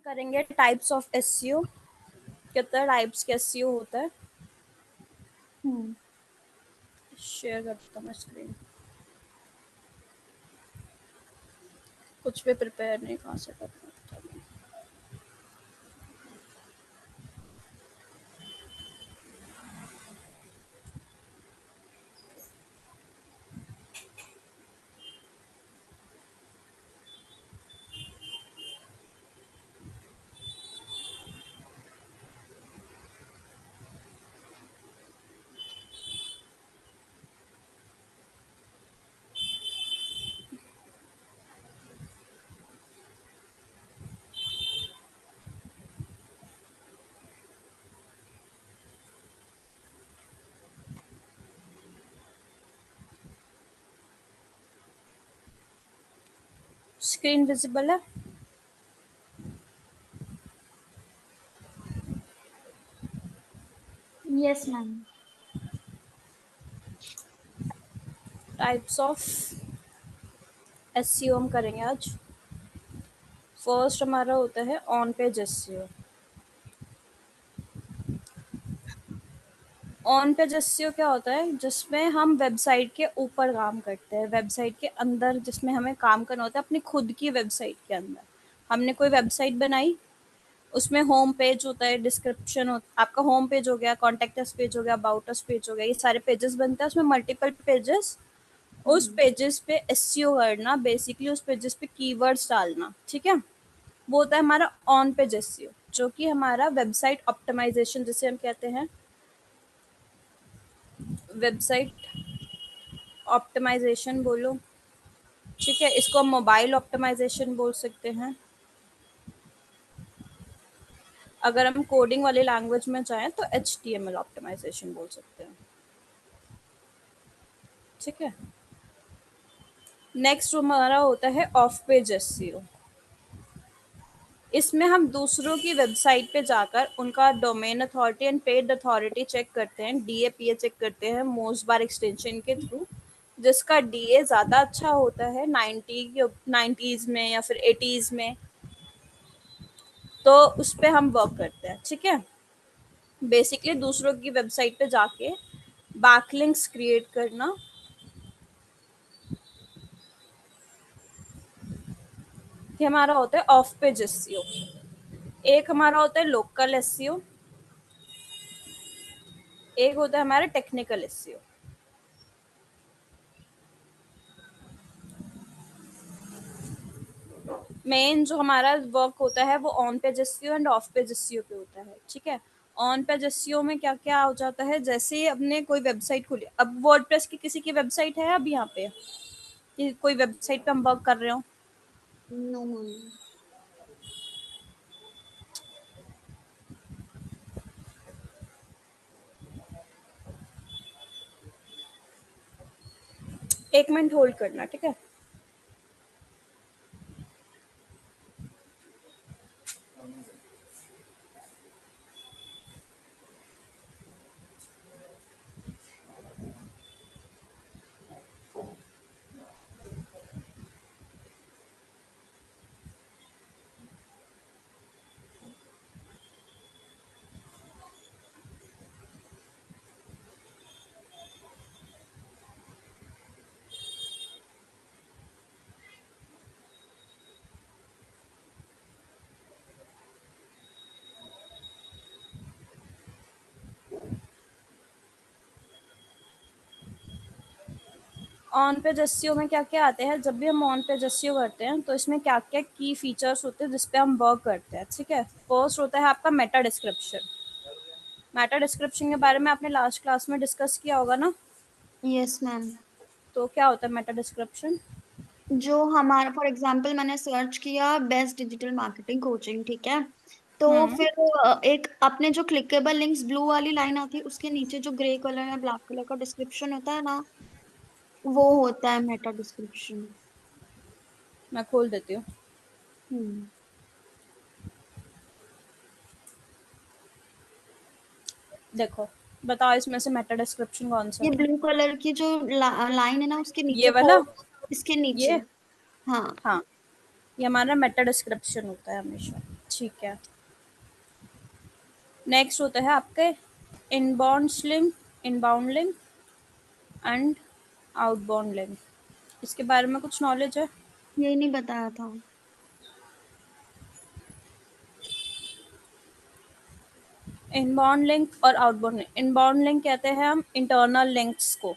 करेंगे types of SEO. कितने types के एसईओ होता है। शेयर करता हूँ मैं स्क्रीन। कुछ भी प्रिपेयर नहीं कहाँ से करना। स्क्रीन विजिबल है। Yes ma'am. Types of SEO हम करेंगे आज। फर्स्ट हमारा होता है on page SEO. On page SEO क्या होता है, जिसमें हम वेबसाइट के ऊपर काम करते हैं, वेबसाइट के अंदर जिसमें हमें काम करना होता है अपनी खुद की वेबसाइट के अंदर। हमने कोई वेबसाइट बनाई, उसमें होम पेज होता है, डिस्क्रिप्शन होता है, आपका होम पेज हो गया, कॉन्टेक्ट अस पेज हो गया, अबाउट अस पेज हो गया, ये सारे पेजेस बनते हैं, उसमें मल्टीपल पेजेस। उस पेजेस पे एसईओ करना, बेसिकली उस पेजेस पे कीवर्ड्स डालना, ठीक है। वो होता है हमारा ऑन पेज एसईओ, जो कि हमारा वेबसाइट ऑप्टिमाइजेशन जिसे हम कहते हैं, वेबसाइट ऑप्टिमाइजेशन बोलो, ठीक है। इसको हम मोबाइल ऑप्टिमाइजेशन बोल सकते हैं। अगर हम कोडिंग वाली लैंग्वेज में जाएं तो HTML ऑप्टिमाइजेशन बोल सकते हैं, ठीक है। नेक्स्ट हमारा होता है ऑफ पेज एसईओ। इसमें हम दूसरों की वेबसाइट पे जाकर उनका domain authority and page authority check करते हैं, DAPA चेक करते हैं मोस्ट बार एक्सटेंशन के थ्रू। जिसका DA ज़्यादा अच्छा होता है 90s में या फिर 80s में, तो उस पर हम वर्क करते हैं, ठीक है। बेसिकली दूसरों की वेबसाइट पे जाके बैकलिंक्स क्रिएट करना, ये हमारा होता है ऑफ पेज एसईओ। एक हमारा होता है लोकल एसईओ, एक होता है हमारा टेक्निकल एसईओ। मेन जो हमारा वर्क होता है वो on page SEO end of page SEO पे होता है, ठीक है। ऑन पेज एसईओ में क्या क्या हो जाता है, जैसे ही हमने कोई वेबसाइट खोली, अब वर्डप्रेस की किसी की वेबसाइट है अब यहाँ पे, कि कोई वेबसाइट पे हम वर्क कर रहे हो। No ma'am. एक मिनट होल्ड करना, ठीक है। ऑन पेज एसईओ में क्या क्या आते हैं, जब भी हम ऑन पेज एसईओ करते हैं तो इसमें क्या क्या की फीचर्स होते हैं जिसपे हम वर्क करते हैं, ठीक है। फर्स्ट होता है आपका मेटा डिस्क्रिप्शन। मेटा डिस्क्रिप्शन के बारे में आपने लास्ट क्लास में डिस्कस किया होगा ना। Yes ma'am. तो क्या होता है मेटा डिस्क्रिप्शन। जो हमारा फॉर एग्जांपल मैंने सर्च किया बेस्ट डिजिटल मार्केटिंग कोचिंग, ठीक है। तो फिर एक अपने जो क्लिकेबल लिंक्स ब्लू वाली लाइन आती है उसके नीचे जो ग्रे कलर या ब्लैक कलर का डिस्क्रिप्शन होता है ना, वो होता है मेटा डिस्क्रिप्शन। मैं खोल देती हूँ। हम्म। देखो, बताओ इसमें से मेटा डिस्क्रिप्शन कौन सा ये है। ब्लू कलर की जो लाइन है ना उसके ये नीचे वाला। इसके नीचे। ये। हाँ। हाँ, ये हमारा मेटा डिस्क्रिप्शन होता है हमेशा, ठीक है। नेक्स्ट होता है आपके inbound link and outbound link. इसके बारे में कुछ नॉलेज है? ये नहीं बताया था। इनबाउंड लिंक और आउटबाउंड लिंक। इनबाउंड लिंक कहते हैं हम इंटरनल लिंक्स को।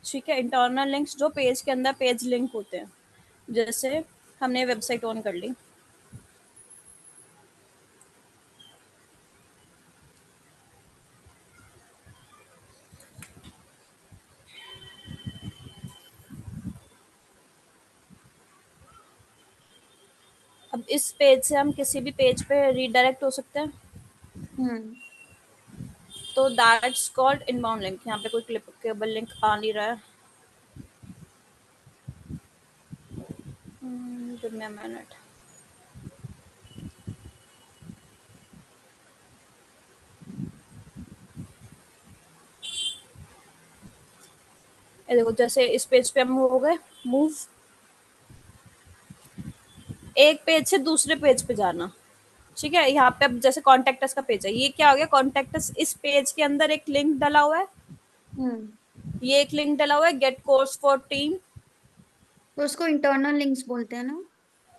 ठीक है, इंटरनल लिंक्स जो पेज के अंदर पेज लिंक होते हैं। जैसे हमने वेबसाइट ऑन कर ली, अब इस पेज से हम किसी भी पेज पे रीडायरेक्ट हो सकते हैं, हम्म। तो दैट्स कॉल्ड इनबाउंड लिंक। यहाँ पे कोई क्लिकेबल लिंक आ नहीं रहा है। Give me a minute. ये देखो, जैसे इस पेज पे हम हो गए मूव, एक पेज से दूसरे पेज पे जाना। ठीक है, यहाँ पे अब जैसे कॉन्टेक्टस का पेज है, ये क्या हो गया, कॉन्टेक्टस इस पेज के अंदर एक लिंक डला हुआ है। हम्म। ये एक लिंक डला हुआ है, गेट कोर्स फॉर टीम। तो उसको इंटरनल लिंक्स बोलते हैं ना?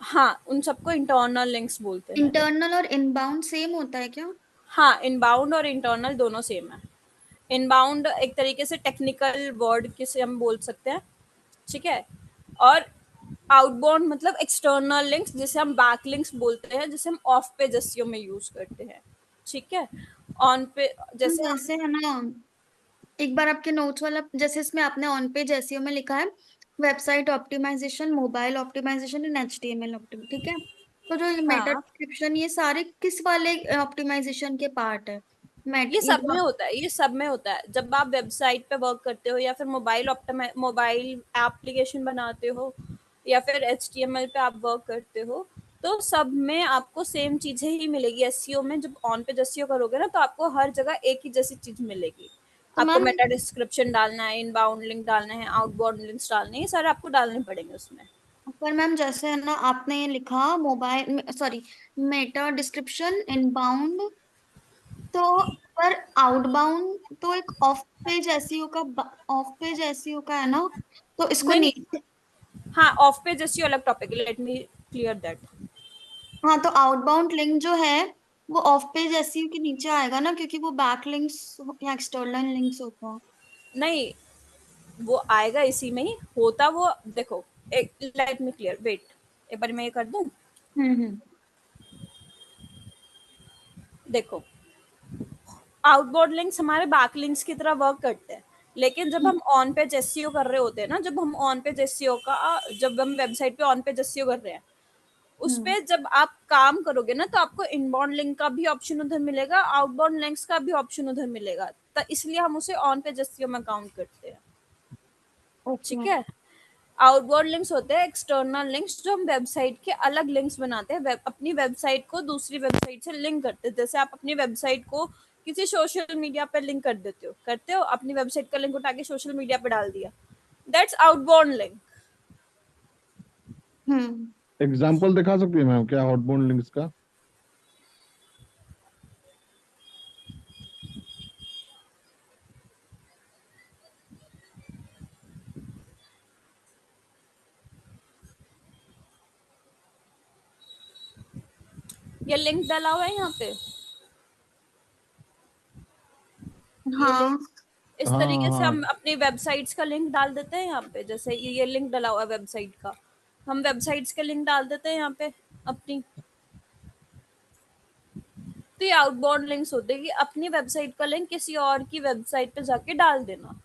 हाँ, उन सबको इंटरनल लिंक्स बोलते हैं। इंटरनल और इनबाउंड सेम होता है क्या? हाँ, इनबाउंड और इंटरनल दोनों सेम है। इनबाउंड एक तरीके से टेक्निकल वर्ड किसे हम बोल सकते हैं। ठीक है, और आउटबाउंड मतलब एक्सटर्नल लिंक्स, जिसे हम बैक लिंक्स बोलते हैं, जिसे हम ऑफ पेज एसईओ में यूज करते हैं। ठीक है, ऑन पे जैसे हम, जैसे है ना, एक बार आपके नोट्स वाला, जैसे इसमें आपने ऑन पेज एसईओ में लिखा है website optimisation, mobile optimisation and HTML optim, ठीक है? तो जो ये मेटा हाँ, डिस्क्रिप्शन, ये सारे किस वाले ऑप्टिमाइजेशन के पार्ट है? मेट ये सब में मतलब। होता है, ये सब में होता है। जब आप वेबसाइट पे वर्क करते हो या फिर मोबाइल एप्लीकेशन बनाते हो या फिर एचटीएमएल पे आप वर्क करते हो, तो सब में आपको सेम चीजें ही मिलेगी। एसईओ में जब ऑन पेज एसईओ करोगे ना, तो आपको हर जगह एक ही जैसी चीज मिलेगी। तो आपको मैम, मेटा डिस्क्रिप्शन डालना है, इनबाउंड लिंक डालना है, आउटबाउंड लिंक्स डालने हैं, ये सारे आपको डालने पड़ेंगे उसमें। पर मैम जैसे है ना, आपने ये लिखा mobile, sorry, Meta description inbound, तो पर आउटबाउंड तो एक ऑफ पेज एसईओ का, ऑफ पेज एसईओ का है ना, तो इसको नहीं नहीं, नीचे। हाँ, ऑफ पेज एसईओ अलग टॉपिक है, लेट मी क्लियर दैट। हाँ, तो आउटबाउंड लिंक जो है वो ऑफ पेज एसईओ के नीचे आएगा ना, क्योंकि वो बैक लिंक्स या एक्सटर्नल लिंक्स होता है। नहीं, वो आएगा इसी में ही होता वो। देखो, एक लेट मी क्लियर, वेट, एक बार मैं ये कर दूं। हम्म। देखो, आउटबोर्ड लिंक्स हमारे बैक लिंक्स की तरह वर्क करते हैं, लेकिन जब हम ऑन पेज एसईओ कर रहे होते हैं ना, जब हम ऑन पेज एसईओ का, जब हम वेबसाइट पे ऑन पेज एसईओ कर रहे हैं, उस हम्म। पे जब आप काम करोगे ना, तो आपको इनबाउंड लिंक का भी ऑप्शन उधर मिलेगा, आउटबाउंड लिंक्स का भी ऑप्शन उधर मिलेगा। तो इसलिए हम उसे ऑन पेज एसईओ में काउंट करते हैं। ओके। ठीक है, आउटवर्ड लिंक्स होते हैं एक्सटर्नल लिंक्स, जो हम वेबसाइट के अलग लिंक्स बनाते हैं, अपनी वेबसाइट को दूसरी वेबसाइट से लिंक करते हैं। जैसे आप अपनी वेबसाइट को किसी सोशल मीडिया पर लिंक कर देते हो, अपनी वेबसाइट का लिंक उठा के सोशल मीडिया पर डाल दिया, that's outbound link. Hmm. Example दिखा सकती है मैम क्या आउटबाउंड लिंक्स का? ये लिंक डाला हुआ है यहाँ पे, ये लिंक, हाँ। इस हाँ हाँ तरीके से हाँ। हम अपनी वेबसाइट्स का लिंक डाल देते हैं यहाँ पे। जैसे ये लिंक डाला हुआ है वेबसाइट का, हम वेबसाइट्स के लिंक डाल देते हैं यहाँ पे अपनी। तो ये आउटबाउंड लिंक्स होते हैं कि अपनी वेबसाइट का लिंक किसी और की वेबसाइट पे जाके डाल देना।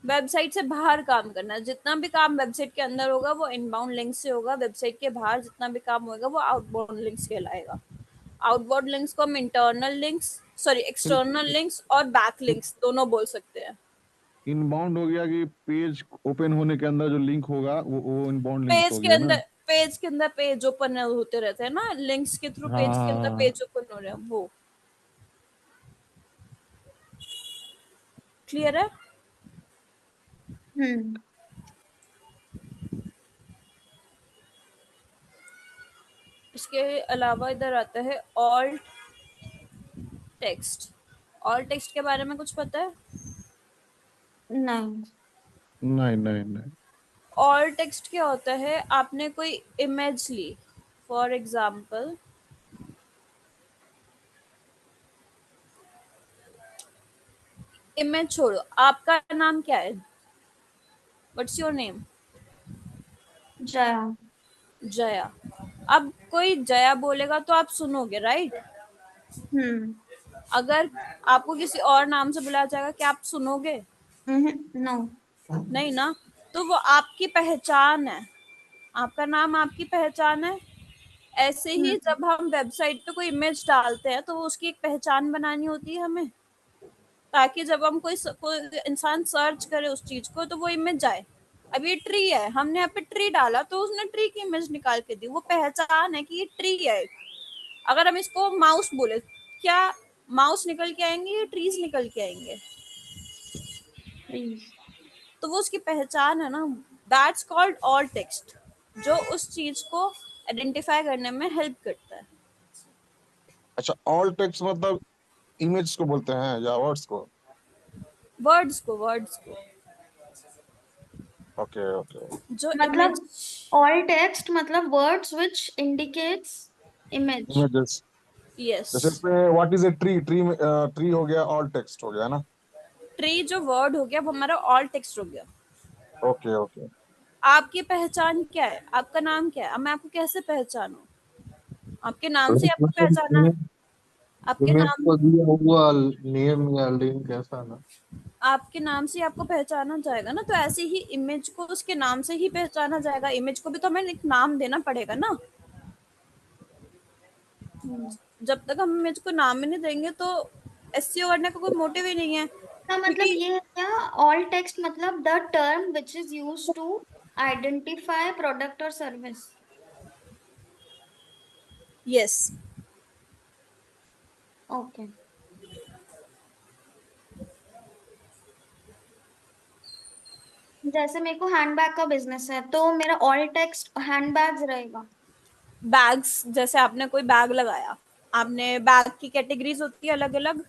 वेबसाइट से बाहर काम करना, जितना भी काम वेबसाइट के अंदर होगा वो इनबाउंड लिंक से होगा, वेबसाइट के बाहर जितना भी काम होगा वो आउटबाउंड लिंक्स कहलाएगा। आउटबाउंड लिंक्स को हम इंटरनल लिंक्स, सॉरी फिर एक्सटर्नल लिंक्स और बैक लिंक्स दोनों बोल सकते हैं। इनबाउंड हो गया कि पेज ओपन होने के अंदर जो लिंक होगा वो इनबाउंड लिंक्स पेज हो के गया ना? अंदर पेज ओपन होते रहते हैं ना, लिंक्स के थ्रू हाँ पेज के अंदर हाँ पेज ओपन हो रहे हैं वो। क्लियर है? हम्म। इसके अलावा इधर आता है ऑल्ट टेक्स्ट। ऑल्ट टेक्स्ट के बारे में कुछ पता है? नहीं। नहीं नहीं नहीं। ऑल्ट टेक्स्ट क्या होता है? आपने कोई इमेज ली, फॉर एग्जाम्पल इमेज छोड़ो, आपका नाम क्या है? What's your name? Jaya. Jaya. अब कोई जया बोलेगा तो आप सुनोगे, राइट? हम्म। अगर आपको किसी और नाम से बुलाया जाएगा, क्या आप सुनोगे? नो। नहीं ना। तो वो आपकी पहचान है, आपका नाम आपकी पहचान है। ऐसे ही हम्म। जब हम वेबसाइट पे कोई इमेज डालते हैं तो उसकी एक पहचान बनानी होती है हमें, ताकि जब हम कोई इंसान सर्च करे उस चीज को तो वो इमेज आए। अब ये ट्री है, हमने यहाँ पे ट्री डाला तो उसने ट्री की इमेज निकाल के दी, वो पहचान है कि ये ट्री है। अगर हम इसको माउस बोले, क्या माउस निकल के आएंगे या ट्रीज निकल के आएंगे? प्लीज। तो वो उसकी पहचान है ना। दैट्स कॉल्ड ऑल्ट टेक्स्ट, जो उस चीज को आइडेंटिफाई करने में हेल्प करता है। अच्छा, ऑल टेक्स्ट मतलब इमेज को बोलते हैं या वर्ड्स को? वर्ड्स को, वर्ड्स को। Okay okay. जो मतलब इमेज, ऑल टेक्स्ट मतलब words which indicates image. Images. Yes. जैसे इसमें what is a tree, tree में ट्री हो गया, ऑल टेक्स्ट हो गया ना? ट्री जो वर्ड हो गया वो हमारा ऑल्ट टेक्स्ट हो गया। Okay okay. आपकी पहचान क्या है? आपका नाम क्या है? अब मैं आपको कैसे पहचानूं? आपके नाम से आपको पहचाना है। आपके इमेज नाम, को दिया हुआ नेम या लिंक ऐसा ना? आपके नाम से आपको पहचाना जाएगा ना, तो ऐसे ही इमेज को उसके नाम से ही पहचाना जाएगा। इमेज को भी तो हमें एक नाम देना पड़ेगा ना। जब तक हम इमेज को नाम ही नहीं देंगे तो एसईओ करने का कोई मोटिव ही नहीं है। का मतलब क्योंकि ये है क्या? ऑल टेक्स्ट मतलब the term which is used to identify product और सर्विस। Yes, okay. जैसे मेरे को हैंडबैग का बिजनेस है तो मेरा ऑल टेक्स्ट हैंडबैग्स रहेगा। बैग्स, जैसे आपने कोई बैग लगाया, आपने बैग की कैटेगरीज होती है अलग अलग,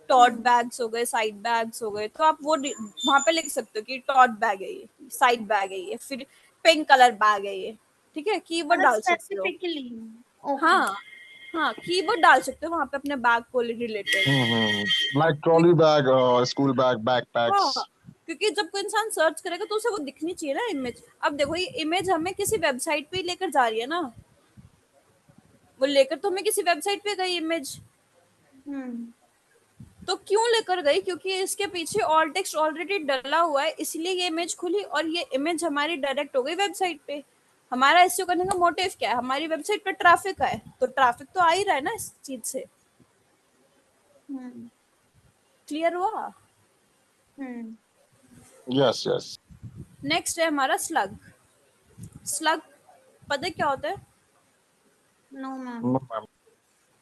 टॉट हम्म। बैग्स हो गए, साइड बैग्स हो गए, तो आप वो वहां पे लिख सकते हो कि टॉट बैग है ये, साइड बैग है ये, फिर पिंक कलर बैग है ये। ठीक है, कीवर्ड मतलब डाल सकते हो। स्पेसिफिकली। ओके। हाँ, हाँ, कीवर्ड डाल सकते हो वहां पे अपने बैग को related. Like trolley bag, school bag, backpacks. हाँ, क्योंकि जब कोई इंसान सर्च करेगा तो उसे वो दिखनी चाहिए ना इमेज। अब देखो, ये इमेज हमें किसी वेबसाइट पे ही लेकर जा रही है ना, वो लेकर तो हमें किसी वेबसाइट पे गई इमेज। हम्म। तो क्यों लेकर गई? क्योंकि इसके पीछे ऑल टेक्स्ट ऑलरेडी डला हुआ है, इसलिए ये इमेज खुली और ये इमेज हमारी डायरेक्ट हो गई वेबसाइट पे। हमारा एसईओ करने का मोटिव क्या है? हमारी वेबसाइट पे ट्रैफिक है, तो ट्रैफिक तो आ ही रहा है ना इस चीज से। हम्म। क्लियर हुआ? हम्म। Yes yes. नेक्स्ट है हमारा स्लग। स्लग पता है क्या होता है? No ma'am. No ma'am.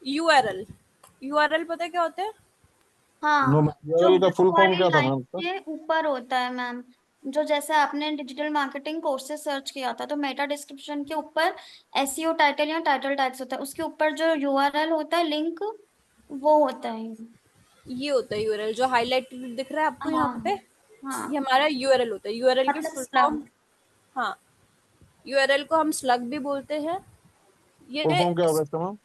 URL. URL पता है क्या होता है? नो हाँ, मैम, जो URL का फुल ब्लू फॉर्म वाली क्या था लाइन मैम इसका? के ऊपर होता है मैम। जो जैसे आपने डिजिटल मार्केटिंग कोर्सेज सर्च किया था तो मेटा डिस्क्रिप्शन के ऊपर एसईओ टाइटल या टाइटल टैग्स होता है, उसके ऊपर जो यूआरएल होता है लिंक, वो होता है। ये होता है यूआरएल, जो हाईलाइट दिख रहा है आपको यहाँ पे, हाँ। ये हाँ, हमारा यूआरएल होता है। यूआरएल की मतलब फुल फॉर्म, स्लग। हाँ, यूआरएल को हम स्लग भी बोलते हैं। फुल ये फॉर्म क्या होगा इसका ma'am?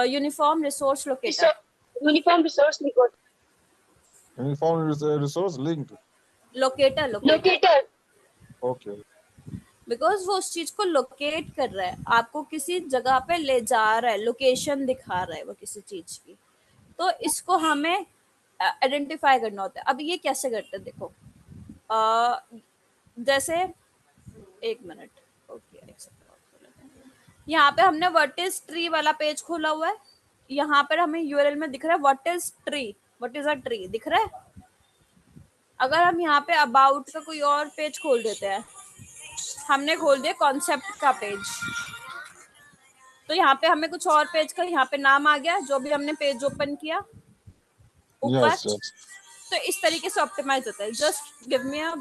Uniform resource locator. Uniform resource uniform resource linked. Locator, locator. Locator. Okay. Because वो उस चीज को लोकेट कर रहा है, आपको किसी जगह पे ले जा रहा है, लोकेशन दिखा रहा है वो किसी चीज की। तो इसको हमें आइडेंटिफाई करना होता है। अब ये कैसे करते हैं देखो, जैसे एक मिनट, ओके, यहाँ पे हमने व्हाट इज ट्री वाला पेज खोला हुआ है। यहाँ पर हमें यूआरएल में दिख रहा है what is tree, what is a tree दिख रहा है। अगर हम यहाँ पे अबाउट का कोई और पेज खोल देते हैं, हमने खोल दिया कॉन्सेप्ट का पेज, तो यहाँ पे हमें कुछ और पेज का यहाँ पे नाम आ गया जो भी हमने पेज ओपन किया ऊपर। Yes yes. तो इस तरीके से ऑप्टिमाइज होता है। Just give me a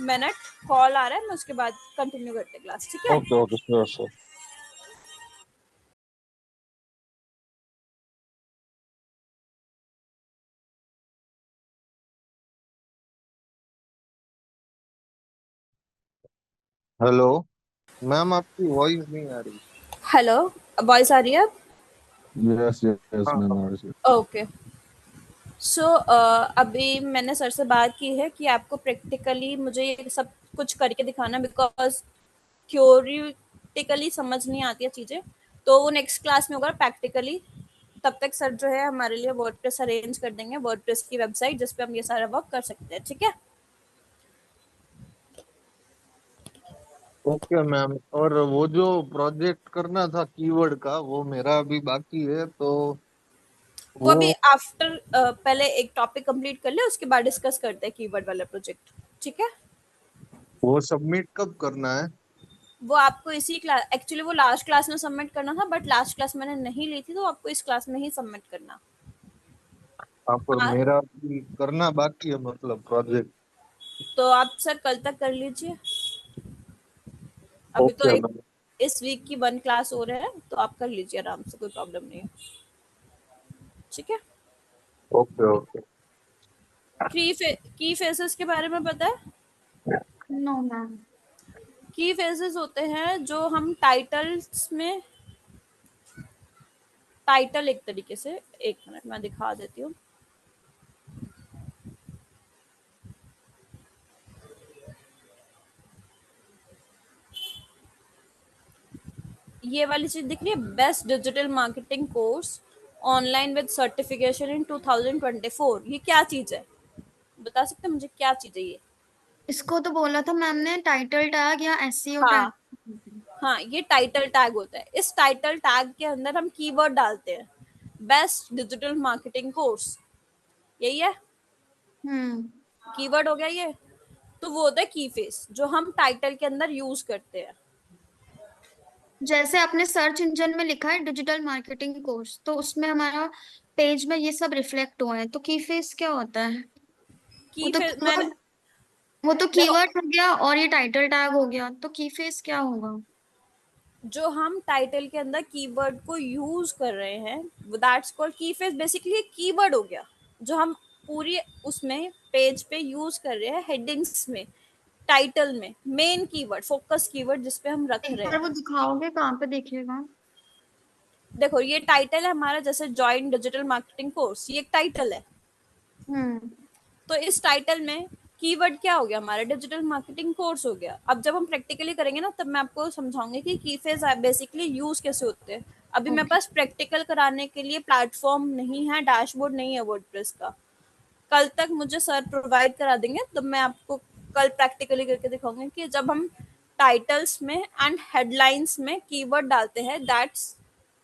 minute, call आ रहा है, मैं उसके बाद कंटिन्यू करते क्लास, ठीक है? Okay okay, sure sure. Hello ma'am, आपकी वॉइस नहीं आ रही। हेलो, वॉइस आ रही है? यस यस हाँ हाँ। मैम। ओके। सो अभी मैंने सर से बात की है कि आपको प्रैक्टिकली मुझे ये सब कुछ करके दिखाना, बिकॉज थ्योरेटिकली समझ नहीं आती है चीज़ें, तो वो नेक्स्ट क्लास में होगा प्रैक्टिकली। तब तक सर जो है हमारे लिए वर्डप्रेस अरेंज कर देंगे, वर्डप्रेस की वेबसाइट जिस पे हम ये सारा वर्क कर सकते हैं, ठीक है? ओके मैम, और वो जो प्रोजेक्ट करना था कीवर्ड का, वो मेरा अभी बाकी है, तो वो अभी वो आफ्टर पहले एक टॉपिक कंप्लीट कर ले, उसके बाद डिस्कस करते हैं कीवर्ड वाला प्रोजेक्ट, ठीक है? वो सबमिट कब करना है? वो आपको इसी क्लास, एक्चुअली वो लास्ट क्लास में सबमिट करना था, बट लास्ट क्लास मैंने नहीं ली थी, तो आपको इस क्लास में ही सबमिट करना। हाँ, पर हाँ, मेरा अभी करना बाकी है, मतलब प्रोजेक्ट। तो आप सर कल तक कर लीजिए। अभी तो ओके एक मैम। इस वीक की 1 क्लास हो रहा है, तो आप कर लीजिए आराम से, कोई प्रॉब्लम नहीं है, ठीक है? Okay okay. की फेसेस के बारे में पता है? No ma'am. की फेसेस होते हैं जो हम टाइटल्स में, टाइटल एक तरीके से, एक मिनट मैं दिखा देती हूँ। ये वाली चीज दिख रही है, best digital marketing course online with certification इन 2024। ये क्या चीज है, बता सकते हैं मुझे क्या चीज है ये? इसको तो बोला था मैम ने टाइटल टैग या एसईओ हाँ, टैग। हाँ, ये टाइटल टैग होता है। इस टाइटल टैग के अंदर हम कीवर्ड डालते हैं, बेस्ट डिजिटल मार्केटिंग कोर्स, यही है। हम्म। कीवर्ड हो गया ये। तो वो होता है की फेस, जो हम टाइटल के अंदर यूज करते हैं। जैसे आपने सर्च इंजन में लिखा है डिजिटल मार्केटिंग कोर्स, तो उसमें हमारा पेज में ये सब रिफ्लेक्ट हुआ है, तो की फेस क्या होता है? वो की तो फेस मैंने, कीवर्ड, वो तो देखो, कीवर्ड हो गया और ये टाइटल टैग हो गया, तो की फेस क्या होगा? जो हम टाइटल के अंदर कीवर्ड को यूज कर रहे हैं, दैट्स कॉल्ड की फेस। बेसिकली कीवर्ड हो गया जो हम पूरी उसमें पेज पे यूज कर रहे हैं, हेडिंग्स में, टाइटल में, मेन कीवर्ड, फोकस कीवर्ड जिस पे हम रख एक रहे बार हैं। वो दिखाओगे कहाँ पे देखिएगा? देखो, ये टाइटल है हमारा, जैसे जॉइन डिजिटल मार्केटिंग कोर्स, ये एक टाइटल है। हम्म। तो इस टाइटल में कीवर्ड क्या हो गया हमारा, डिजिटल मार्केटिंग कोर्स हो गया। अब जब हम प्रैक्टिकली करेंगे ना, तब मैं आपको समझाऊंगी कि की फेज बेसिकली यूज कैसे होते हैं। अभी मेरे ओके। पास प्रैक्टिकल कराने के लिए प्लेटफॉर्म नहीं है, डैशबोर्ड नहीं है वर्डप्रेस का। कल तक मुझे सर प्रोवाइड करा देंगे, तो मैं आपको कल प्रैक्टिकली करके दिखाऊंगी कि जब हम टाइटल्स में एंड हेडलाइंस में कीवर्ड डालते हैं, दैट्स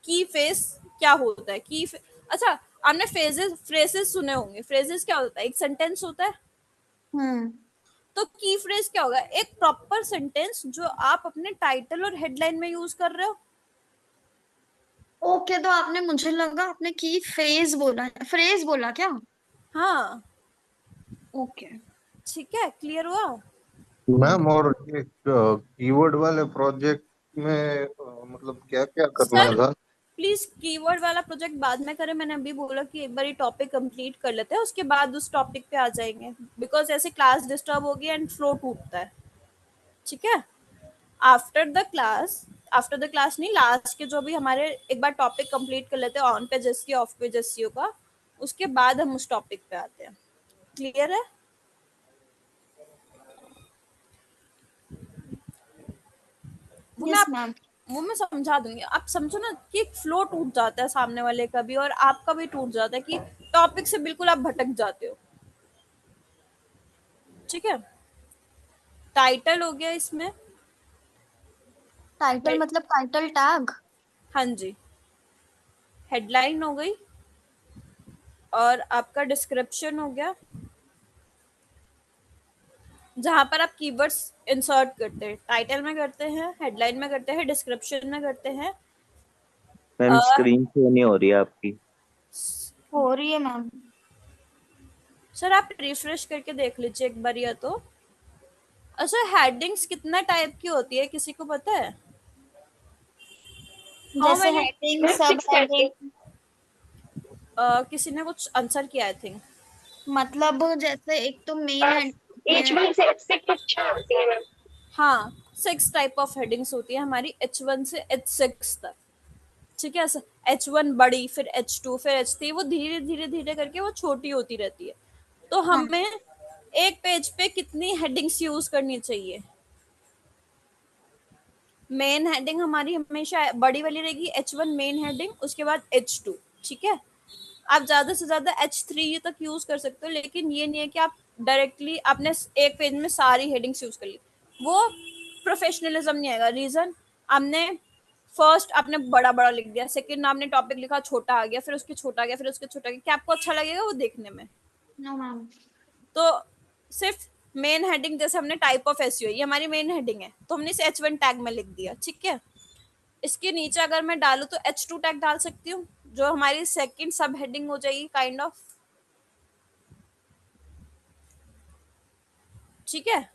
की फेस क्या होता है। अच्छा, आपने फ्रेजेस फ्रेजेस सुने होंगे। फ्रेजेस क्या होता है, एक सेंटेंस होता है। हम्म। तो की फ्रेज क्या होगा, एक प्रॉपर सेंटेंस जो आप अपने टाइटल और हेडलाइन में यूज कर रहे हो। ओके, तो आपने, मुझे लगा आपने की फेज बोला, फ्रेज बोला क्या? हाँ, ओके। ठीक है, क्लियर हुआ? मैम, और ये कीवर्ड वाले प्रोजेक्ट में मतलब क्या क्या करना सर था? प्लीज कीवर्ड वाला प्रोजेक्ट बाद में करें, मैंने अभी बोला कि एक बार ये टॉपिक कंप्लीट कर लेते हैं, उसके बाद उस टॉपिक पे आ जाएंगे, बिकॉज ऐसे क्लास डिस्टर्ब होगी एंड फ्लो टूटता है, ठीक है? After the class, after the class नहीं, लास्ट के जो भी हमारे, एक बार टॉपिक कंप्लीट कर लेते हैं on page SEO, of page SEO का, उसके बाद हम उस टॉपिक पे आते हैं। क्लियर है? वो मैं यस आप मैम। वो मैं समझा दूंगी, आप समझो ना कि एक फ्लो टूट जाता है सामने वाले का भी, और आपका भी टूट जाता है कि टॉपिक से बिल्कुल आप भटक जाते हो, ठीक है? टाइटल हो गया इसमें। टाइटल हे- मतलब टाइटल टैग। हाँ जी। हेडलाइन हो गई, और आपका डिस्क्रिप्शन हो गया, जहां पर आप कीवर्ड्स इंसर्ट करते हैं, टाइटल में करते हैं, हेडलाइन में करते हैं, डिस्क्रिप्शन में करते हैं। मैम स्क्रीन शो नहीं हो रही है आपकी। हो रही है मैम। सर आप रिफ्रेश करके देख लीजिए एक बार या तो। अच्छा, हेडिंग्स कितना टाइप की होती है, किसी को पता है? हाउ जैसे मैनी? हेडिंग, सब हेडिंग। किसी ने कुछ आंसर किया आई थिंक। मतलब जैसे एक तो मेन हेडिंग होती है। हाँ, 6 टाइप ऑफ हेडिंग्स होती है हमारी H1 से H6 तक, ठीक है। H1 बड़ी, फिर H2, फिर H3, वो धीरे धीरे धीरे करके वो छोटी होती रहती है। तो हाँ। हमें एक पेज पे कितनी हेडिंग्स यूज करनी चाहिए? मेन हेडिंग हमारी हमेशा बड़ी वाली रहेगी, H1 मेन हेडिंग, उसके बाद H2, ठीक है। आप ज्यादा से ज्यादा H3 तक यूज कर सकते हो, लेकिन ये नहीं है कि आप डायरेक्टली आपने एक पेज में सारी हेडिंग्स यूज कर ली, वो प्रोफेशनलिज्म नहीं आएगा। रीजन, आपने फर्स्ट आपने बड़ा बड़ा लिख दिया, सेकंड आपने टॉपिक लिखा छोटा आ गया, फिर उसके छोटा आ गया, फिर उसके छोटा आ गया, क्या आपको अच्छा लगेगा वो देखने में? No ma'am. तो सिर्फ मेन हेडिंग, जैसे हमने टाइप ऑफ एसईओ, ये हमारी मेन हेडिंग है, तो हमने इसे H1 टैग में लिख दिया, ठीक है। इसके नीचे अगर मैं डालू तो H2 टैग डाल सकती हूँ, जो हमारी सेकंड सब हेडिंग हो जाएगी काइंड ऑफ, ठीक है।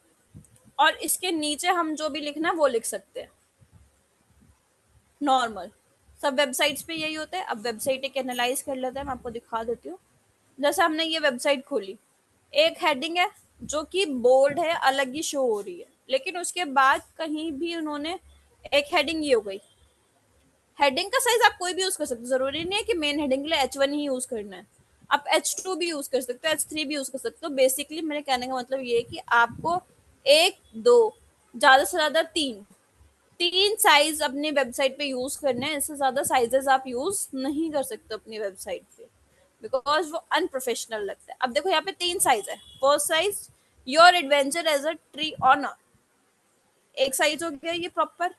और इसके नीचे हम जो भी लिखना है वो लिख सकते हैं नॉर्मल। सब वेबसाइट्स पे यही होता है। अब वेबसाइट एक एनालाइज कर लेते हैं, मैं आपको दिखा देती हूँ। जैसे हमने ये वेबसाइट खोली, एक हेडिंग है जो कि बोल्ड है, अलग ही शो हो रही है, लेकिन उसके बाद कहीं भी उन्होंने एक हेडिंग ये हो गई। हेडिंग का साइज आप कोई भी यूज कर सकते हो, जरूरी नहीं है कि मेन हेडिंग के लिए H1 ही यूज करना है। आप H2 भी यूज कर सकते हो, H3 भी यूज कर सकते हो। बेसिकली मेरे कहने का मतलब ये है कि आपको एक, दो, ज्यादा से ज्यादा तीन, तीन साइज अपनी वेबसाइट पे यूज करने हैं। इससे ज्यादा साइजेस आप यूज नहीं कर सकते अपनी वेबसाइट पे, बिकॉज वो अनप्रोफेशनल लगता है। अब देखो यहाँ पे तीन साइज है। First size, your adventure as a tree honour, एक साइज हो गया ये प्रॉपर,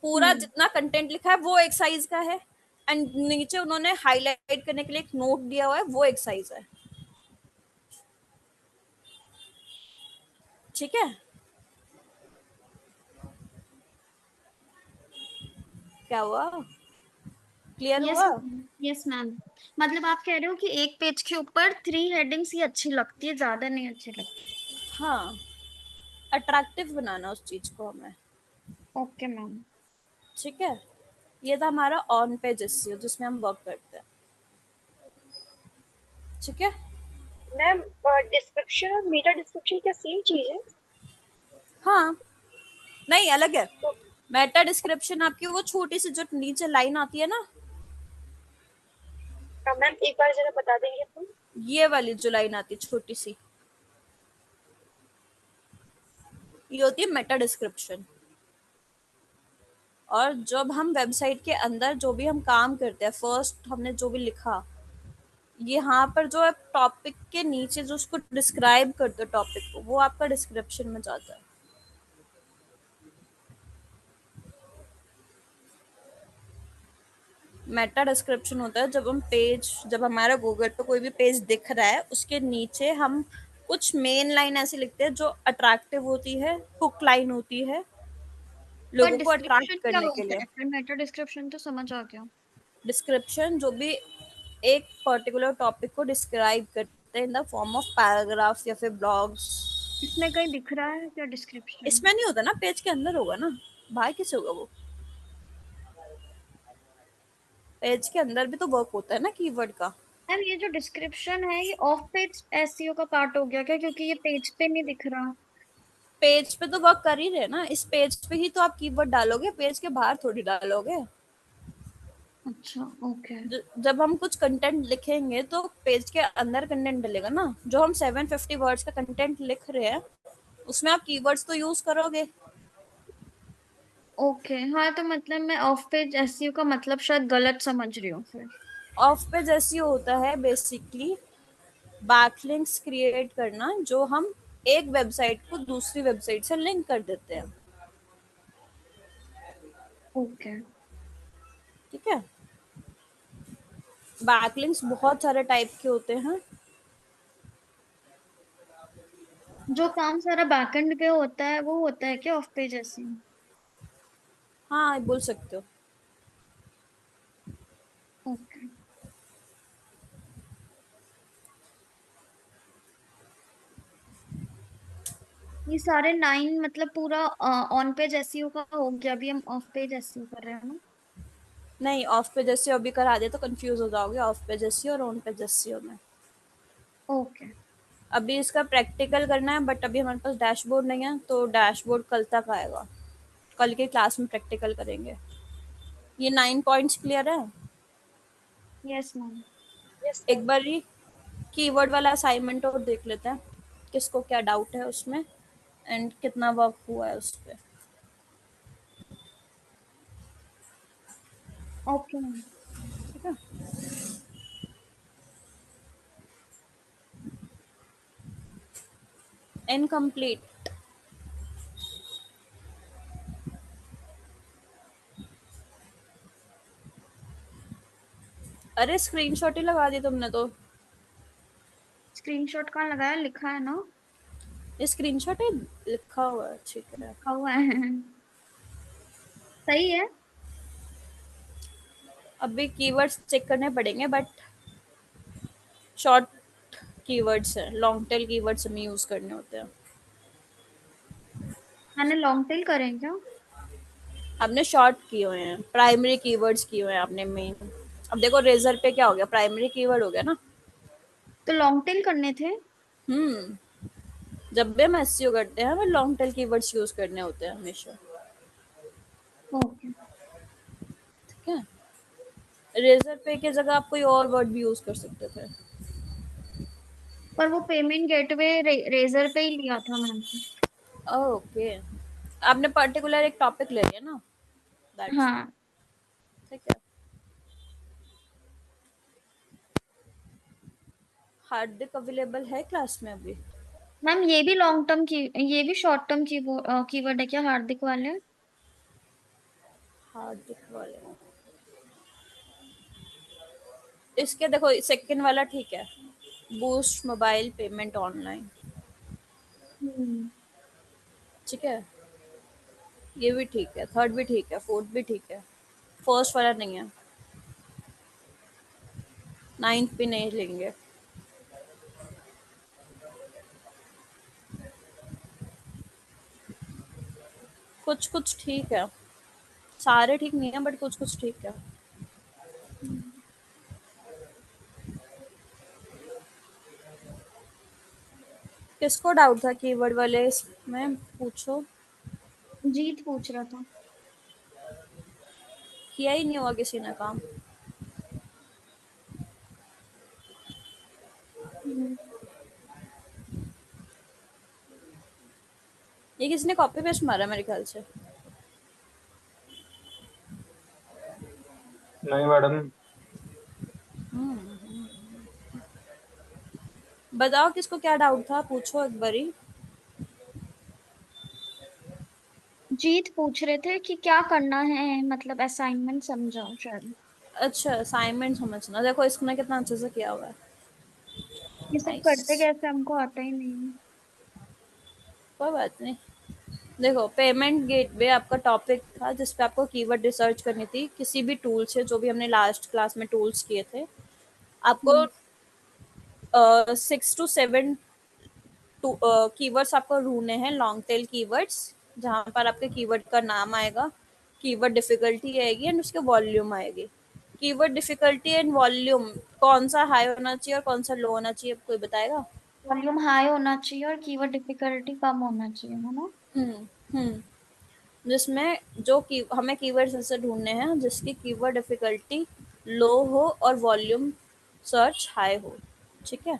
पूरा जितना कंटेंट लिखा है वो एक साइज का है, एंड नीचे उन्होंने हाईलाइट करने के लिए एक नोट दिया हुआ है, वो एक साइज है, ठीक है। क्या हुआ, क्लियर यस। हुआ? Yes ma'am. मतलब आप कह रहे हो कि एक पेज के ऊपर 3 हेडिंग्स ही अच्छी लगती है, ज्यादा नहीं अच्छी लगती। हाँ, अट्रैक्टिव बनाना उस चीज को हमें, ओके मैम। ठीक है। ये था हमारा ऑन पेज एसईओ जिसमें हम वर्क करते हैं, ठीक है। मैम डिस्क्रिप्शन और मेटा डिस्क्रिप्शन क्या सेम चीज है? हाँ, नहीं अलग है। तो मेटा डिस्क्रिप्शन आपकी वो छोटी सी जो नीचे लाइन आती है ना, मैम एक बार जरा बता देंगे तो। ये वाली जो लाइन आती है छोटी सी, ये होती है मेटा डिस्क्रिप्शन। और जब हम वेबसाइट के अंदर जो भी हम काम करते हैं, फर्स्ट हमने जो भी लिखा, यहाँ पर जो है टॉपिक के नीचे जो उसको डिस्क्राइब करते हो टॉपिक को, वो आपका डिस्क्रिप्शन में जाता है। मेटा डिस्क्रिप्शन होता है जब हमारा गूगल पे कोई भी पेज दिख रहा है, उसके नीचे हम कुछ मेन लाइन ऐसी लिखते हैं जो अट्रैक्टिव होती है, हुक लाइन होती है, पर लोगों को डिस्क्रिप्शन अट्रैक्ट क्या करने के होता लिए। है? फिर मेटा डिस्क्रिप्शन तो समझ आ गया। डिस्क्रिप्शन जो भी एक पर्टिकुलर टॉपिक को डिस्क्राइब करते हैं in the form of paragraphs या फिर ब्लॉग्स। इसमें कहीं दिख रहा है क्या डिस्क्रिप्शन? इसमें नहीं होता ना, पेज के अंदर होगा ना, बाहर किसे होगा वो? पेज के अंदर भी तो वर्क होता है ना कीवर्ड का। मैम ये जो डिस्क्रिप्शन है ये ऑफ पेज एसईओ का पार्ट हो गया क्या, क्योंकि ये पेज पे नहीं दिख रहा। पेज पे तो वर्क कर ही रहे ना, इस पेज पे ही तो आप कीवर्ड डालोगे, पेज के बाहर थोड़ी डालोगे। अच्छा ओके। जब हम कुछ कंटेंट लिखेंगे तो पेज के अंदर कंटेंट डलेगा ना। जो हम 750 वर्ड्स का कंटेंट लिख रहे हैं उसमें आप कीवर्ड्स तो यूज करोगे। ओके हाँ, तो मतलब मैं ऑफ पेज एसईओ का मतलब शायद गलत समझ रही हूँ फिर। ऑफ पेज ऐसी होता है बेसिकली बैकलिंक्स क्रिएट करना, जो हम एक वेबसाइट को दूसरी वेबसाइट से लिंक कर देते हैं, ओके। ठीक है। बैकलिंक्स बहुत सारे टाइप के होते हैं। जो काम सारा बैकएंड पे होता है वो होता है क्या ऑफ पेज एसईओ? हाँ, बोल सकते हो। ओके। ये सारे 9 मतलब पूरा ऑन पेज एसईओ का हो गया, अभी हम ऑफ पेज एसईओ कर रहे हैं ना। नहीं, ऑफ पेज एसईओ अभी करा दे तो कंफ्यूज हो जाओगे ऑफ पेज एसईओ और ऑन पेज एसईओ में। ओके। अभी इसका प्रैक्टिकल करना है, बट अभी हमारे पास डैशबोर्ड नहीं है, तो डैशबोर्ड कल तक आएगा। कल के क्लास में प्रैक्टिकल करेंगे। ये 9 पॉइंट्स क्लियर है? Yes ma'am. यस एक मैम। बार ही कीवर्ड वाला असाइनमेंट और देख लेते हैं, किसको क्या डाउट है उसमें एंड कितना वर्क हुआ है उस पर। Okay ma'am. ठीक है। इनकम्प्लीट। अरे स्क्रीनशॉट ही लगा दी तुमने तो। स्क्रीनशॉट कहाँ लगाया, लिखा है ना। ये स्क्रीनशॉट ही लिखा हुआ है, ठीक है। लिखा हुआ है। सही है। अभी कीवर्ड्स चेक करने पड़ेंगे, बट शॉर्ट कीवर्ड्स है, लॉन्ग टेल कीवर्ड्स हमें यूज करने होते हैं। मैंने लॉन्ग टेल करें क्या? आपने शॉर्ट किए हुए हैं, प्राइमरी कीवर्ड्स किए हुए हैं आपने मेन। अब देखो रेजर पे क्या हो गया, प्राइमरी कीवर्ड हो गया ना। तो लॉन्ग टेल करने थे। जब भी हम एसईओ करते हैं हमें लॉन्ग टेल कीवर्ड्स यूज करने होते हैं हमेशा। ओके। ठीक है। रेजर पे की जगह आप कोई और वर्ड भी यूज कर सकते थे। पर वो पेमेंट गेटवे रेजर पे ही लिया था मैंने। ओके। आपने पर्टिकुलर एक टॉपिक ले लिया ना, दैट्स इट। हाँ ठीक है। हार्ड डिस्क अवेलेबल है क्लास में अभी? मैम, ये भी लॉन्ग टर्म की, ये भी शॉर्ट टर्म की कीवर्ड है क्या, हार्दिक वाले? हार्ड डिस्क वाले इसके देखो सेकंड वाला ठीक है, बूस्ट मोबाइल पेमेंट ऑनलाइन। हम्म। ठीक है, ये भी ठीक है, थर्ड भी ठीक है, फोर्थ भी ठीक है, फर्स्ट वाला नहीं है, नाइन्थ भी नहीं लेंगे। कुछ कुछ ठीक है, सारे ठीक नहीं है बट कुछ कुछ ठीक है। किसको डाउट था कीवर्ड वाले इसमें, पूछो। जीत पूछ रहा था। किया ही नहीं हुआ किसी ने काम। हम्म। ये किसी ने कॉपी पेस्ट मारा मेरे ख्याल से। नहीं मैडम। बताओ किसको क्या डाउट था, पूछो एक बारी। जीत पूछ रहे थे कि क्या करना है, मतलब असाइनमेंट समझाओ शायद। अच्छा असाइनमेंट समझना, देखो इसने कितना अच्छे से किया हुआ है। ये सब करते नाइस, कैसे, हमको आता ही नहीं। कोई बात नहीं। देखो पेमेंट गेटवे आपका टॉपिक था जिसपे आपको कीवर्ड रिसर्च करनी थी किसी भी टूल से, जो भी हमने लास्ट क्लास में टूल्स किए थे। आपको हम्म। 6 to 7 कीवर्ड्स आपको ढूंढने हैं, लॉन्ग टेल कीवर्ड्स, जहाँ पर आपके कीवर्ड का नाम आएगा, कीवर्ड डिफिकल्टी आएगी एंड उसके वॉल्यूम आएगी। कीवर्ड डिफिकल्टी एंड वॉल्यूम कौन सा हाई होना चाहिए और कौन सा लो होना चाहिए, कोई बताएगा? वॉल्यूम हाई होना चाहिए और कीवर्ड डिफिकल्टी कम होना चाहिए, है ना। हम्म हम्म जिसमें जो की हमें कीवर्ड्स ऐसे ढूंढने हैं जिसकी कीवर्ड डिफिकल्टी लो हो और वॉल्यूम सर्च हाई हो। ठीक है।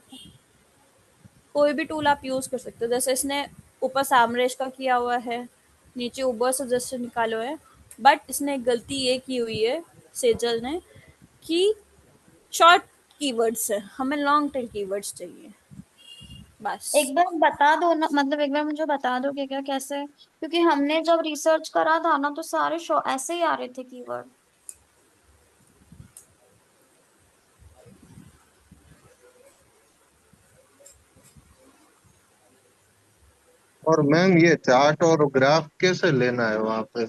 कोई भी टूल आप यूज कर सकते हो, जैसे इसने ऊपर सामरेश का किया हुआ है, नीचे उबर सजेशन निकाले हुए हैं, बट इसने एक गलती ये की हुई है सेजल ने कि शॉर्ट कीवर्ड्स है, हमें लॉन्ग टेल कीवर्ड्स चाहिए बस। एक बार बता दो ना, मतलब एक बार मुझे बता दो कि क्या कैसे, क्योंकि हमने जब रिसर्च करा था ना तो सारे ऐसे ही आ रहे थे कीवर्ड। और मैम ये चार्ट और ग्राफ कैसे लेना है वहाँ पे?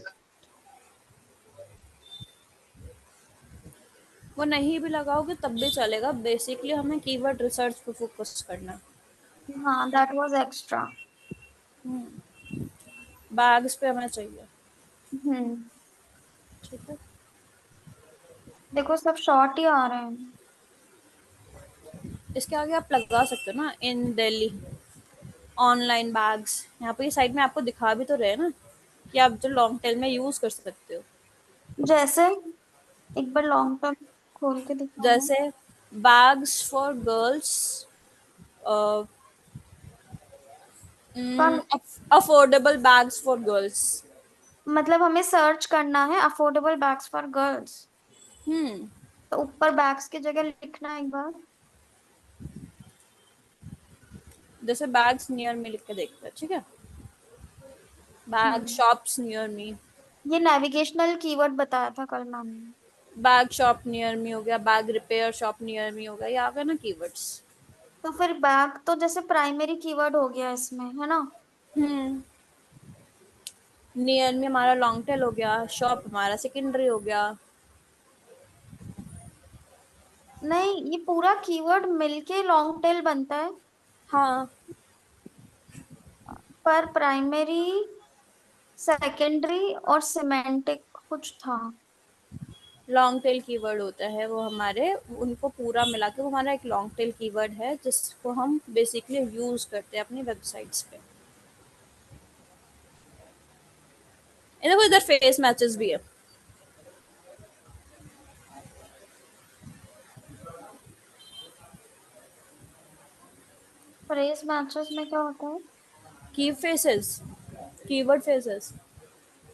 वो नहीं भी लगाओगे तब भी चलेगा, बेसिकली हमें कीवर्ड रिसर्च पे फोकस करना है। हाँ, दैट वाज एक्स्ट्रा। बैग्स पे हमें चाहिए। हम्म। ठीक है। देखो सब शॉर्ट ही आ रहे हैं। इसके आगे आप लगा सकते हो ना, इन दिल्ली ऑनलाइन बैग्स। यहाँ पे साइड में आपको दिखा भी तो रहे ना कि आप जो लॉन्ग टेल में यूज कर सकते हो। जैसे एक बार लॉन्ग टर्म खोल के दिखाना। जैसे बैग्स फॉर गर्ल्स, पर अफोर्डेबल बैग्स फॉर गर्ल्स। मतलब हमें सर्च करना है अफोर्डेबल बैग्स फॉर गर्ल्स, हम्म तो ऊपर बैग्स की जगह लिखना एक बार। जैसे बैग्स नियर मी लिख के देखते हैं, ठीक है। बैग हम्म शॉप्स नियर मी, ये नेविगेशनल कीवर्ड बताया था कल मैम ने। बैग शॉप नियर मी हो गया, bag repair shop near me हो गया, ये आ गया ना कीवर्ड्स। तो फिर बैग तो जैसे प्राइमरी कीवर्ड हो गया इसमें, है ना। हम्म नियर मी हमारा लॉन्ग टेल हो गया, शॉप हमारा सेकेंडरी हो गया। नहीं, ये पूरा कीवर्ड मिलके लॉन्ग टेल बनता है। हाँ, पर प्राइमरी, सेकेंडरी और सिमेंटिक कुछ था। लॉन्ग टेल कीवर्ड होता है वो हमारे, उनको पूरा मिला के वो हमारा एक लॉन्ग टेल कीवर्ड है जिसको हम बेसिकली यूज करते हैं अपनी वेबसाइट्स पे। ये देखो इधर फेस मैचेस भी है। फ्रेज मैचेस में क्या होता है? की फेसेस, कीवर्ड फेसेस,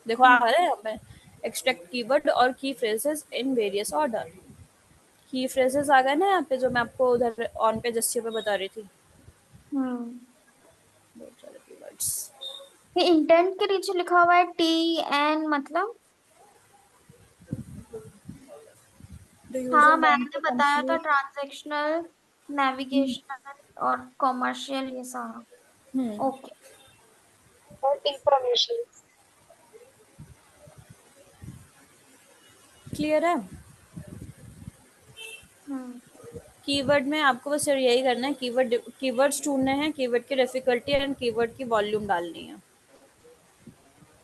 देखो आ हम्म, रहा है यहाँ पे, एक्सट्रैक्ट कीवर्ड और की फ्रेजेस इन वेरियस ऑर्डर। की फ्रेजेस आ गए ना यहाँ पे, जो मैं आपको उधर ऑन पे जस्टियो पे बता रही थी। हम्म। बहुत सारे कीवर्ड्स। ये इंटेंट के नीचे लिखा हुआ है TN, मतलब। द हाँ, यूजर वांट मैंने टू बताया था कंप्लीट। ट्रांजैक्शनल, नेविगेशनल और कॉमर्शियल, ये सारा। हम्म ओके। और इंफॉर्मेशन। क्लियर है। हम्म कीवर्ड में आपको बस यही करना है, कीवर्ड्स ढूंढने हैं, कीवर्ड की डिफिकल्टी एंड कीवर्ड की वॉल्यूम डालनी है।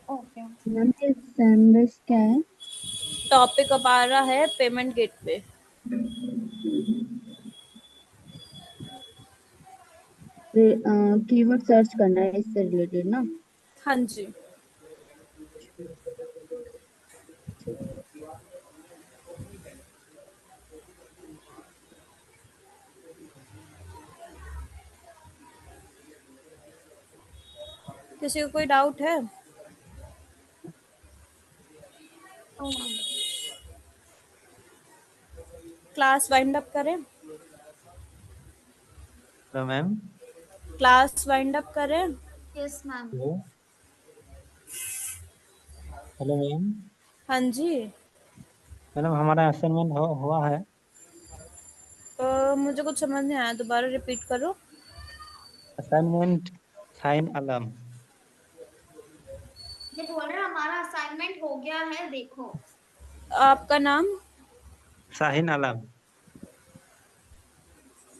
ओके। मैम ये सैमरस क्या है? टॉपिक अब आ रहा है पेमेंट गेटवे। कीवर्ड सर्च करना है इससे रिलेटेड ना? हाँ जी। किसी को कोई डाउट है? क्लास वाइंड अप करें? Hello ma'am. Class wind up करें? Yes ma'am. Hello. Hello ma'am. हाँ जी। मैडम हमारा असाइनमेंट हुआ है। मुझे कुछ समझ नहीं आया, दोबारा रिपीट करो। Assignment sign alarm. ये बोल रहे हैं हमारा असाइनमेंट हो गया है, देखो। आपका नाम? साहिन आलम।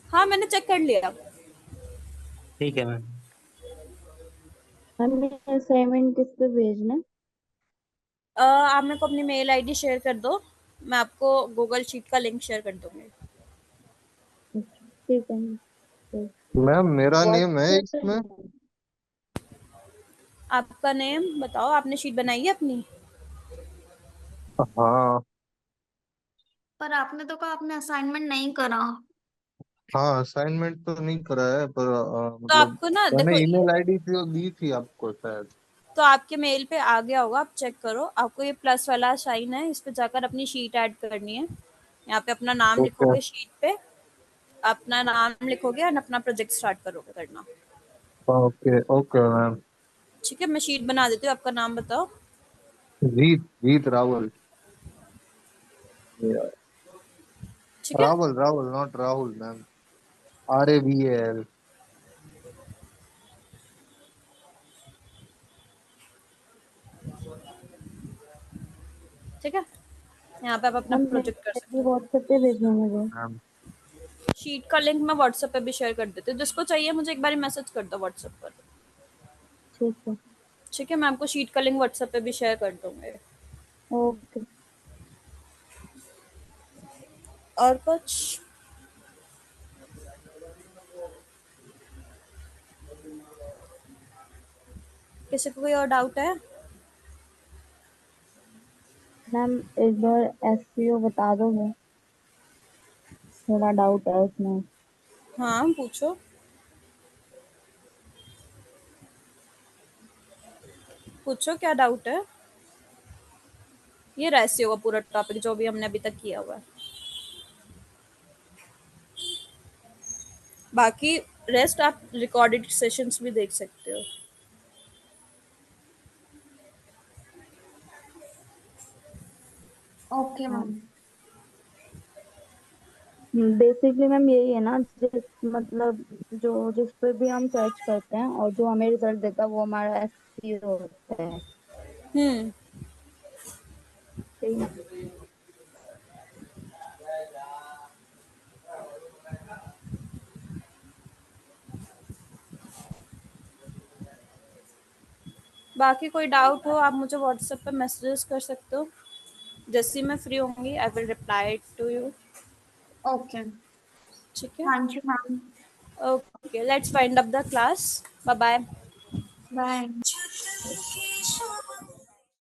हाँ मैंने चेक कर लिया। ठीक है मैम। मैम ये असाइनमेंट किस पे भेजना है? आप मेरे को अपनी मेल आईडी शेयर कर दो, मैं आपको गूगल शीट का लिंक शेयर कर दूंगी। ठीक है मैम। तो मैम मेरा नेम है WhatsApp इसमें। पे। आपका नेम बताओ, आपने शीट बनाई है अपनी? हाँ पर आपने तो कहा आपने असाइनमेंट नहीं करा। हाँ, असाइनमेंट तो नहीं करा है, पर तो मतलब आपको ना मैंने देखो, ईमेल आईडी तो दी थी आपको शायद। तो आपके मेल पे आ गया होगा, आप चेक करो। आपको ये प्लस वाला साइन है, इस पे जाकर अपनी शीट ऐड करनी है। यहाँ पे अपना नाम ओके लिखोगे शीट पे, अपना नाम लिखोगे और अपना प्रोजेक्ट स्टार्ट करोगे करना। Okay okay ma'am. ठीक है, मैं शीट बना देती हूँ, आपका नाम बताओ। जीत जीत रावल। ठीक है। Rawal Rawal not Rahul ma'am. RAVAL। ठीक है, यहाँ पे आप अपना मैम प्रोजेक्ट कर सकते हो। WhatsApp पे भेजना मुझे। मैम शीट का लिंक मैं व्हाट्सएप पे भी शेयर कर देती हूँ, जिसको चाहिए मुझे एक बार मैसेज कर दो व्हाट्सएप पर। ठीक है। ठीक है, मैं आपको शीट का लिंक व्हाट्सएप पे भी शेयर कर दूंगी। ओके। और कुछ? किसी को कोई और डाउट है? मैम एक बार एससीओ बता दोगे, थोड़ा डाउट है उसमें। हाँ पूछो। पूछो क्या डाउट है। ये रेशियो का पूरा टॉपिक जो भी हमने अभी तक किया हुआ है। बाकी रेस्ट आप रिकॉर्डेड सेशंस भी देख सकते हो। Okay ma'am. बेसिकली मैम यही है ना, मतलब जिस पे भी हम सर्च करते हैं और जो हमें रिजल्ट देता है वो हमारा एससीओ होता है। हम्म। सही है। बाकी कोई डाउट हो आप मुझे व्हाट्सएप पे मैसेजेस कर सकते हो। जैसे ही मैं फ्री होंगी I will reply to you. Okay, ठीक है। Thank you ma'am. Okay let's wind up the class. Bye bye. Bye.